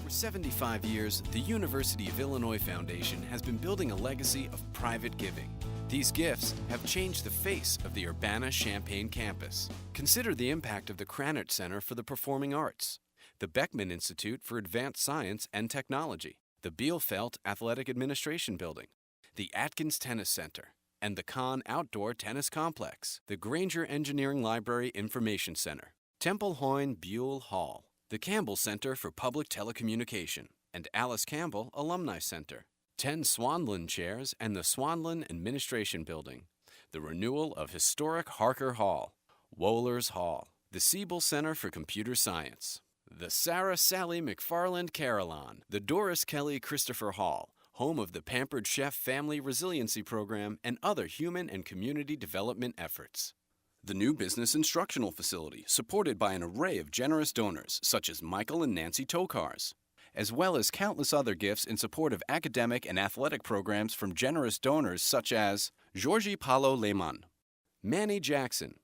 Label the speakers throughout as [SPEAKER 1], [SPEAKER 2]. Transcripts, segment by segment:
[SPEAKER 1] For 75 years, the University of Illinois Foundation has been building a legacy of private giving. These gifts have changed the face of the Urbana-Champaign campus. Consider the impact of the Krannert Center for the Performing Arts, the Beckman Institute for Advanced Science and Technology, the Bielefeld Athletic Administration Building, the Atkins Tennis Center, and the Kahn Outdoor Tennis Complex, the Granger Engineering Library Information Center, Temple Hoyne Buell Hall, the Campbell Center for Public Telecommunication, and Alice Campbell Alumni Center, 10 Swanlin chairs and the Swanlin Administration Building, the renewal of historic Harker Hall, Wohlers Hall, the Siebel Center for Computer Science, the Sarah Sally McFarland Carillon, the Doris Kelly Christopher Hall, home of the Pampered Chef Family Resiliency Program and other human and community development efforts. The new business instructional facility, supported by an array of generous donors such as Michael and Nancy Tokars, as well as countless other gifts in support of academic and athletic programs from generous donors such as Georgie Paulo Lehmann, Manny Jackson,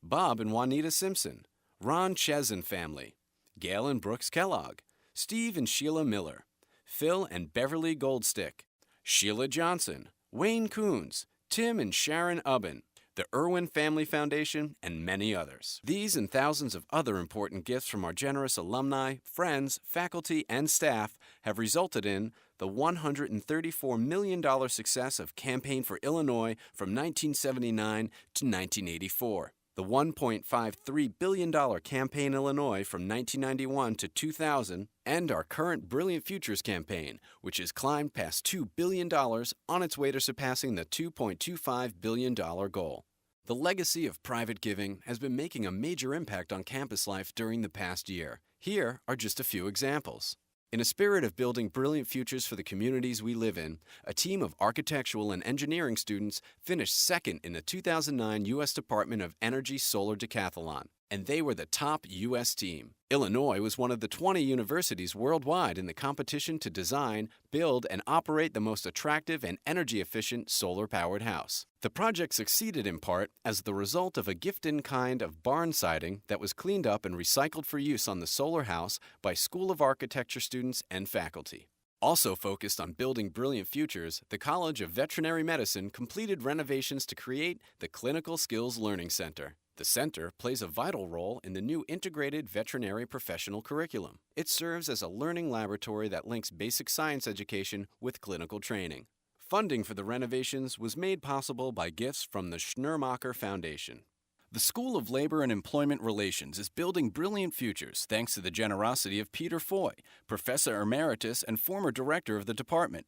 [SPEAKER 1] Bob and Juanita Simpson, Ron Chezin family, Gail and Brooks Kellogg, Steve and Sheila Miller, Phil and Beverly Goldstick, Sheila Johnson, Wayne Coons, Tim and Sharon Ubben, the Irwin Family Foundation, and many others. These and thousands of other important gifts from our generous alumni, friends, faculty, and staff have resulted in the $134 million success of Campaign for Illinois from 1979 to 1984. The $1.53 billion Campaign Illinois from 1991 to 2000, and our current Brilliant Futures campaign, which has climbed past $2 billion on its way to surpassing the $2.25 billion goal. The legacy of private giving has been making a major impact on campus life during the past year. Here are just a few examples. In a spirit of building brilliant futures for the communities we live in, a team of architectural and engineering students finished second in the 2009 U.S. Department of Energy Solar Decathlon, and they were the top U.S. team. Illinois was one of the 20 universities worldwide in the competition to design, build, and operate the most attractive and energy-efficient solar-powered house. The project succeeded in part as the result of a gift-in-kind of barn siding that was cleaned up and recycled for use on the solar house by School of Architecture students and faculty. Also focused on building brilliant futures, the College of Veterinary Medicine completed renovations to create the Clinical Skills Learning Center. The center plays a vital role in the new integrated veterinary professional curriculum. It serves as a learning laboratory that links basic science education with clinical training. Funding for the renovations was made possible by gifts from the Schneermacher Foundation. The School of Labor and Employment Relations is building brilliant futures thanks to the generosity of Peter Foy, Professor Emeritus and former director of the department.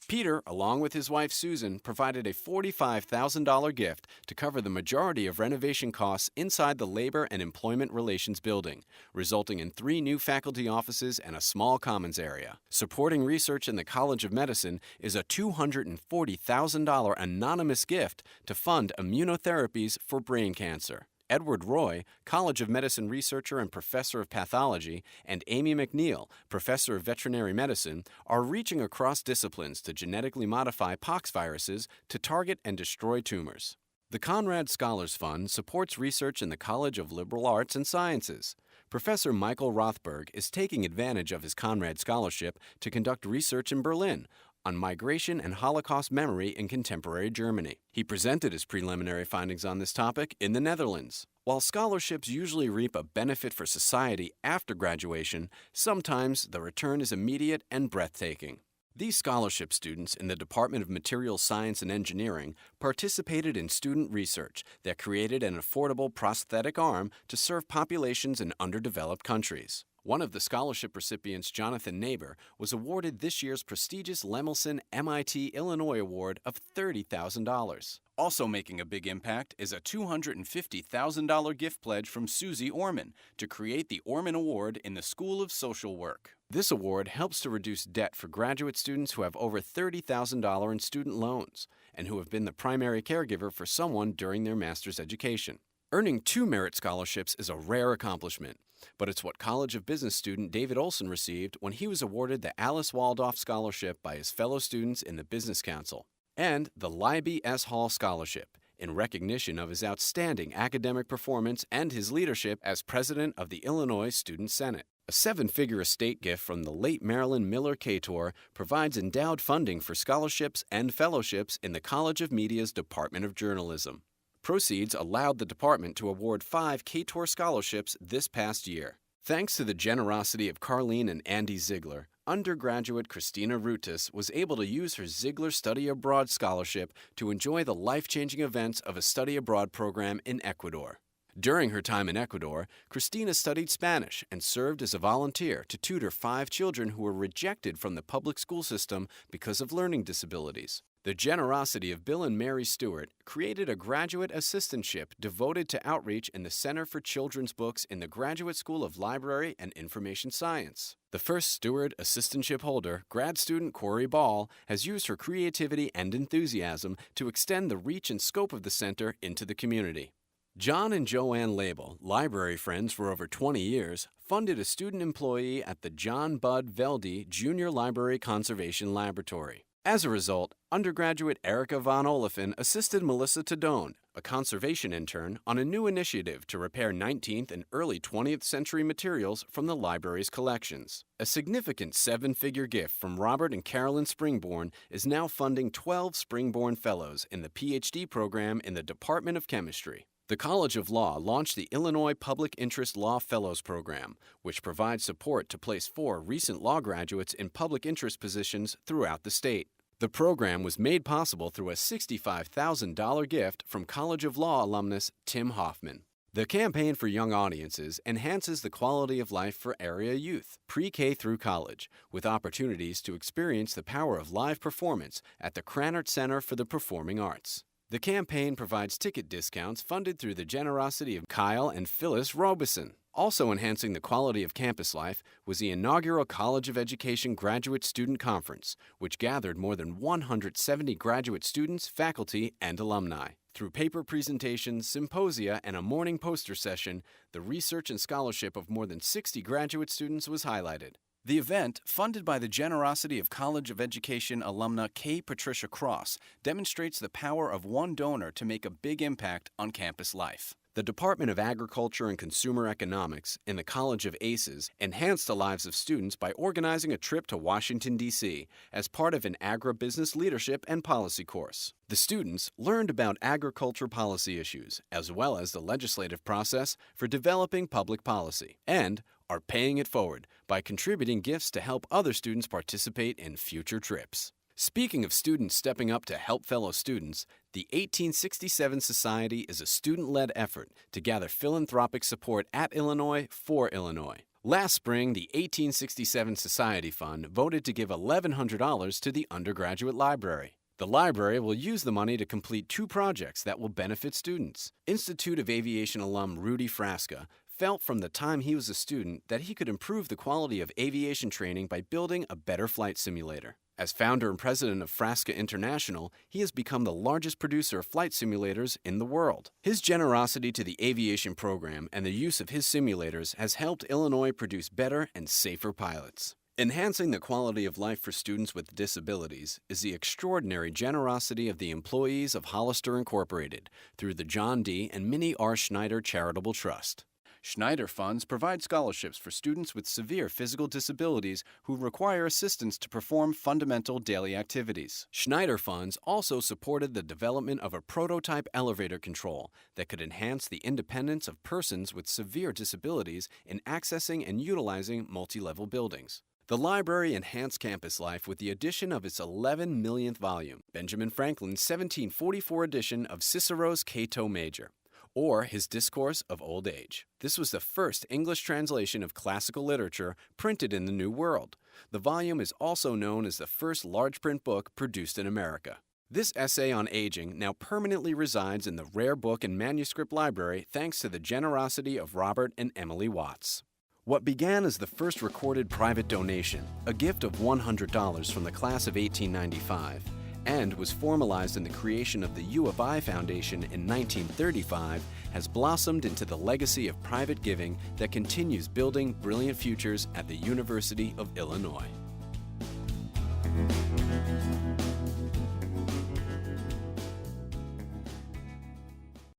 [SPEAKER 1] Peter, along with his wife Susan, provided a $45,000 gift to cover the majority of renovation costs inside the Labor and Employment Relations building, resulting in 3 new faculty offices and a small commons area. Supporting research in the College of Medicine is a $240,000 anonymous gift to fund immunotherapies for brain cancer. Edward Roy, College of Medicine researcher and professor of pathology, and Amy McNeil, professor of veterinary medicine, are reaching across disciplines to genetically modify poxviruses to target and destroy tumors. The Conrad Scholars Fund supports research in the College of Liberal Arts and Sciences. Professor Michael Rothberg is taking advantage of his Conrad Scholarship to conduct research in Berlin on migration and Holocaust memory in contemporary Germany. He presented his preliminary findings on this topic in the Netherlands. While scholarships usually reap a benefit for society after graduation, sometimes the return is immediate and breathtaking. These scholarship students in the Department of Materials Science and Engineering participated in student research that created an affordable prosthetic arm to serve populations in underdeveloped countries. One of the scholarship recipients, Jonathan Neighbor, was awarded this year's prestigious Lemelson MIT Illinois Award of $30,000. Also making a big impact is a $250,000 gift pledge from Susie Orman to create the Orman Award in the School of Social Work. This award helps to reduce debt for graduate students who have over $30,000 in student loans and who have been the primary caregiver for someone during their master's education. Earning 2 merit scholarships is a rare accomplishment, but it's what College of Business student David Olson received when he was awarded the Alice Waldorf Scholarship by his fellow students in the Business Council, and the Libby S. Hall Scholarship, in recognition of his outstanding academic performance and his leadership as president of the Illinois Student Senate. A seven-figure estate gift from the late Marilyn Miller Cator provides endowed funding for scholarships and fellowships in the College of Media's Department of Journalism. Proceeds allowed the department to award 5 Cator scholarships this past year. Thanks to the generosity of Carlene and Andy Ziegler, undergraduate Christina Rutis was able to use her Ziegler Study Abroad Scholarship to enjoy the life-changing events of a study abroad program in Ecuador. During her time in Ecuador, Christina studied Spanish and served as a volunteer to tutor 5 children who were rejected from the public school system because of learning disabilities. The generosity of Bill and Mary Stewart created a graduate assistantship devoted to outreach in the Center for Children's Books in the Graduate School of Library and Information Science. The first Stewart assistantship holder, grad student Corey Ball, has used her creativity and enthusiasm to extend the reach and scope of the center into the community. John and Joanne Label, library friends for over 20 years, funded a student employee at the John Bud Velde Junior Library Conservation Laboratory. As a result, undergraduate Erica Von Olafin assisted Melissa Tadone, a conservation intern, on a new initiative to repair 19th and early 20th century materials from the library's collections. A significant 7-figure gift from Robert and Carolyn Springborn is now funding 12 Springborn Fellows in the PhD program in the Department of Chemistry. The College of Law launched the Illinois Public Interest Law Fellows Program, which provides support to place 4 recent law graduates in public interest positions throughout the state. The program was made possible through a $65,000 gift from College of Law alumnus Tim Hoffman. The campaign for young audiences enhances the quality of life for area youth, pre-K through college, with opportunities to experience the power of live performance at the Krannert Center for the Performing Arts. The campaign provides ticket discounts funded through the generosity of Kyle and Phyllis Robeson. Also enhancing the quality of campus life was the inaugural College of Education Graduate Student Conference, which gathered more than 170 graduate students, faculty, and alumni. Through paper presentations, symposia, and a morning poster session, the research and scholarship of more than 60 graduate students was highlighted. The event, funded by the generosity of College of Education alumna K. Patricia Cross, demonstrates the power of one donor to make a big impact on campus life. The Department of Agriculture and Consumer Economics and the College of ACES enhanced the lives of students by organizing a trip to Washington, D.C. as part of an agribusiness leadership and policy course. The students learned about agriculture policy issues, as well as the legislative process for developing public policy, and are paying it forward by contributing gifts to help other students participate in future trips. Speaking of students stepping up to help fellow students, the 1867 Society is a student-led effort to gather philanthropic support at Illinois for Illinois. Last spring, the 1867 Society Fund voted to give $1,100 to the undergraduate library. The library will use the money to complete 2 projects that will benefit students. Institute of Aviation alum Rudy Frasca felt from the time he was a student that he could improve the quality of aviation training by building a better flight simulator. As founder and president of Frasca International, he has become the largest producer of flight simulators in the world. His generosity to the aviation program and the use of his simulators has helped Illinois produce better and safer pilots. Enhancing the quality of life for students with disabilities is the extraordinary generosity of the employees of Hollister Incorporated through the John D. and Minnie R. Schneider Charitable Trust. Schneider Funds provide scholarships for students with severe physical disabilities who require assistance to perform fundamental daily activities. Schneider Funds also supported the development of a prototype elevator control that could enhance the independence of persons with severe disabilities in accessing and utilizing multi-level buildings. The library enhanced campus life with the addition of its 11 millionth volume, Benjamin Franklin's 1744 edition of Cicero's Cato Major, or his Discourse of Old Age. This was the first English translation of classical literature printed in the New World. The volume is also known as the first large print book produced in America. This essay on aging now permanently resides in the Rare Book and Manuscript Library thanks to the generosity of Robert and Emily Watts. What began as the first recorded private donation, a gift of $100 from the class of 1895, and was formalized in the creation of the U of I Foundation in 1935, has blossomed into the legacy of private giving that continues building brilliant futures at the University of Illinois.